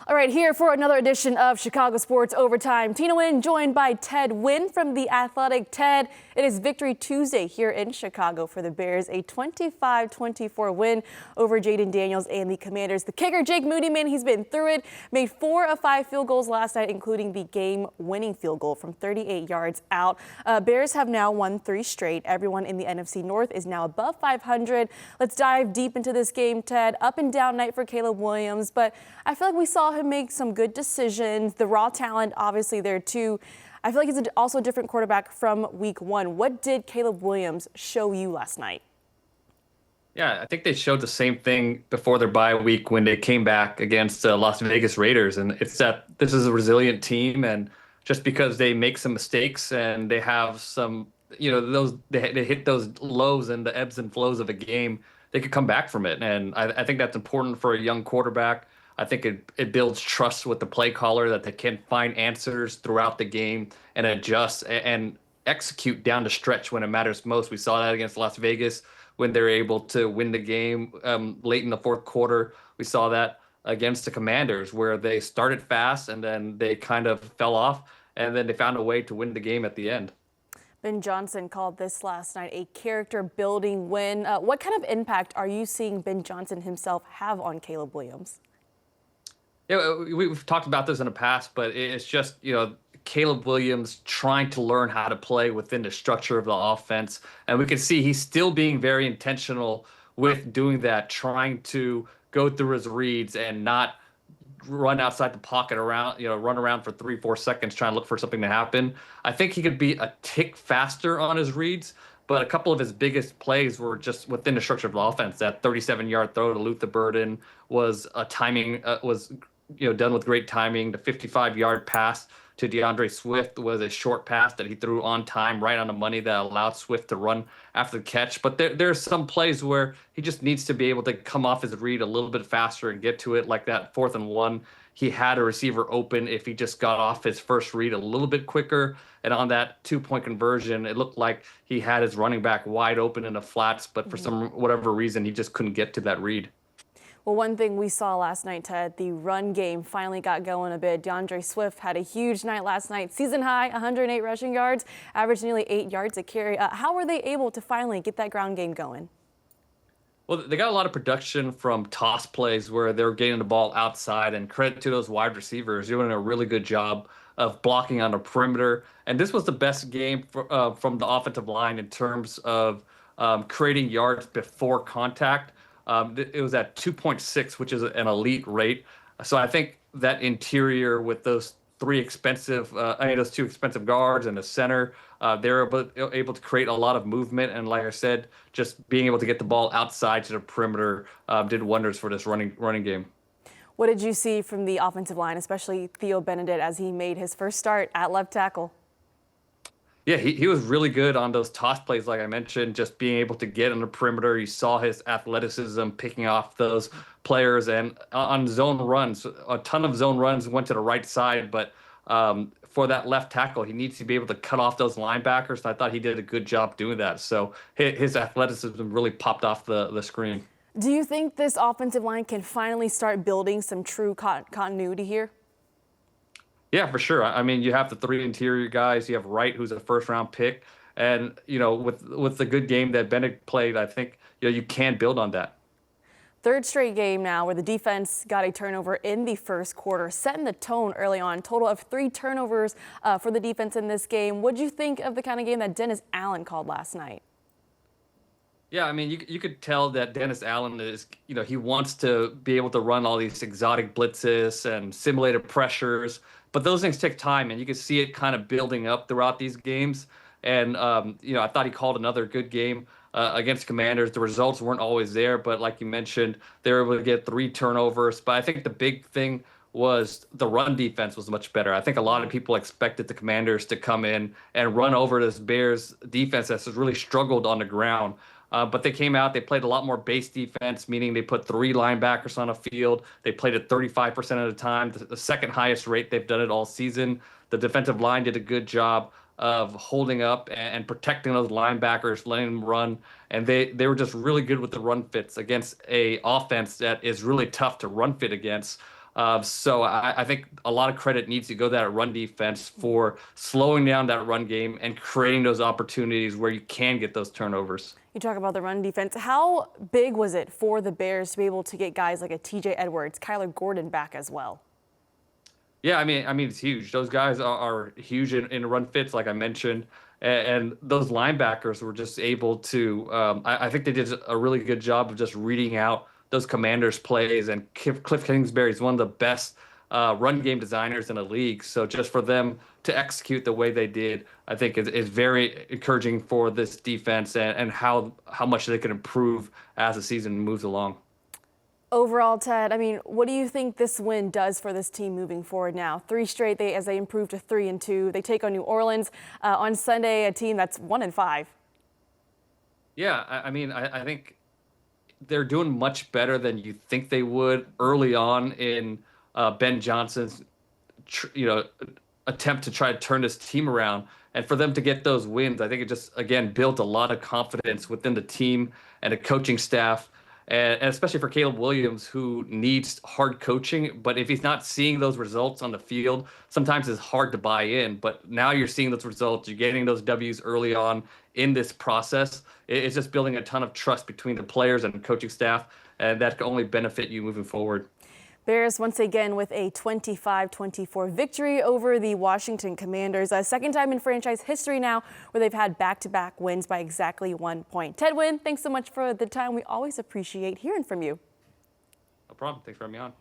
All right, here for another edition of Chicago Sports Overtime. Tina Nguyen joined by Ted Nguyen from The Athletic. Ted, it is Victory Tuesday here in Chicago for the Bears, a 25-24 win over Jaden Daniels and the Commanders. The kicker, Jake Moody, man, he's been through it, made 4 of 5 field goals last night, including the game-winning field goal from 38 yards out. Bears have now won 3 straight. Everyone in the NFC North is now above 500. Let's dive deep into this game, Ted. Up and down night for Caleb Williams, but I feel like we saw him make some good decisions. The raw talent, obviously, there too. I feel like he's also a different quarterback from week 1. What did Caleb Williams show you last night? Yeah, I think they showed the same thing before their bye week when they came back against the Las Vegas Raiders. And it's that this is a resilient team. And just because they make some mistakes and they have some, those they hit those lows and the ebbs and flows of a game, they could come back from it. And I think that's important for a young quarterback. I think it builds trust with the play caller that they can find answers throughout the game and adjust and execute down the stretch when it matters most. We saw that against Las Vegas when they were able to win the game late in the fourth quarter. We saw that against the Commanders where they started fast and then they kind of fell off and then they found a way to win the game at the end. Ben Johnson called this last night a character-building win. What kind of impact are you seeing Ben Johnson himself have on Caleb Williams? Yeah, we've talked about this in the past, but it's just, Caleb Williams trying to learn how to play within the structure of the offense. And we can see he's still being very intentional with doing that, trying to go through his reads and not run outside the pocket run around for 3-4 seconds trying to look for something to happen. I think he could be a tick faster on his reads, but a couple of his biggest plays were just within the structure of the offense. That 37-yard throw to Luther Burden was done with great timing. The 55-yard pass to DeAndre Swift was a short pass that he threw on time, right on the money, that allowed Swift to run after the catch. But there's some plays where he just needs to be able to come off his read a little bit faster and get to it, like that 4th and 1. He had a receiver open if he just got off his first read a little bit quicker. And on that 2-point conversion, it looked like he had his running back wide open in the flats, but for whatever reason, he just couldn't get to that read. Well, one thing we saw last night, Ted, the run game finally got going a bit. DeAndre Swift had a huge night last night. Season high, 108 rushing yards, averaged nearly 8 yards a carry. How were they able to finally get that ground game going? Well, they got a lot of production from toss plays where they were getting the ball outside, and credit to those wide receivers doing a really good job of blocking on the perimeter. And this was the best game from the offensive line in terms of creating yards before contact. It was at 2.6, which is an elite rate. So I think that interior with those 2 expensive guards and the center, they're able to create a lot of movement. And like I said, just being able to get the ball outside to the perimeter did wonders for this running game. What did you see from the offensive line, especially Theo Benedict, as he made his first start at left tackle? Yeah, he was really good on those toss plays, like I mentioned, just being able to get on the perimeter. You saw his athleticism picking off those players, and on zone runs, a ton of zone runs went to the right side, but for that left tackle, he needs to be able to cut off those linebackers, and I thought he did a good job doing that. So his athleticism really popped off the screen. Do you think this offensive line can finally start building some true continuity here? Yeah, for sure. I mean, you have the 3 interior guys. You have Wright, who's a first-round pick, and with the good game that Bennett played, I think you can build on that. 3rd straight game now where the defense got a turnover in the first quarter, setting the tone early on. Total of 3 turnovers for the defense in this game. What do you think of the kind of game that Dennis Allen called last night? Yeah, I mean, you could tell that Dennis Allen is, he wants to be able to run all these exotic blitzes and simulated pressures, but those things take time, and you can see it kind of building up throughout these games. And, I thought he called another good game against Commanders. The results weren't always there, but like you mentioned, they were able to get 3 turnovers. But I think the big thing was the run defense was much better. I think a lot of people expected the Commanders to come in and run over this Bears defense that's really struggled on the ground. But they came out, they played a lot more base defense, meaning they put 3 linebackers on the field. They played it 35% of the time, the second highest rate they've done it all season. The defensive line did a good job of holding up and protecting those linebackers, letting them run. And they were just really good with the run fits against a offense that is really tough to run fit against. So I think a lot of credit needs to go to that run defense for slowing down that run game and creating those opportunities where you can get those turnovers. You talk about the run defense. How big was it for the Bears to be able to get guys like a TJ Edwards, Kyler Gordon back as well? Yeah, I mean, it's huge. Those guys are huge in run fits, like I mentioned, and those linebackers were just able to. I think they did a really good job of just reading out those Commanders' plays. And Cliff Kingsbury is one of the best run game designers in the league. So just for them to execute the way they did, I think is very encouraging for this defense and how much they can improve as the season moves along. Overall, Ted, I mean, what do you think this win does for this team moving forward now? 3 straight, as they improve to 3-2. They take on New Orleans on Sunday, a team that's 1-5. Yeah, I mean, I think they're doing much better than you think they would early on in Ben Johnson's, attempt to try to turn this team around. And for them to get those wins, I think it just, again, built a lot of confidence within the team and the coaching staff. And especially for Caleb Williams, who needs hard coaching. But if he's not seeing those results on the field, sometimes it's hard to buy in. But now you're seeing those results. You're getting those W's early on in this process. It's just building a ton of trust between the players and coaching staff. And that can only benefit you moving forward. Bears once again with a 25-24 victory over the Washington Commanders. A second time in franchise history now where they've had back-to-back wins by exactly 1 point. Ted Nguyen, thanks so much for the time. We always appreciate hearing from you. No problem. Thanks for having me on.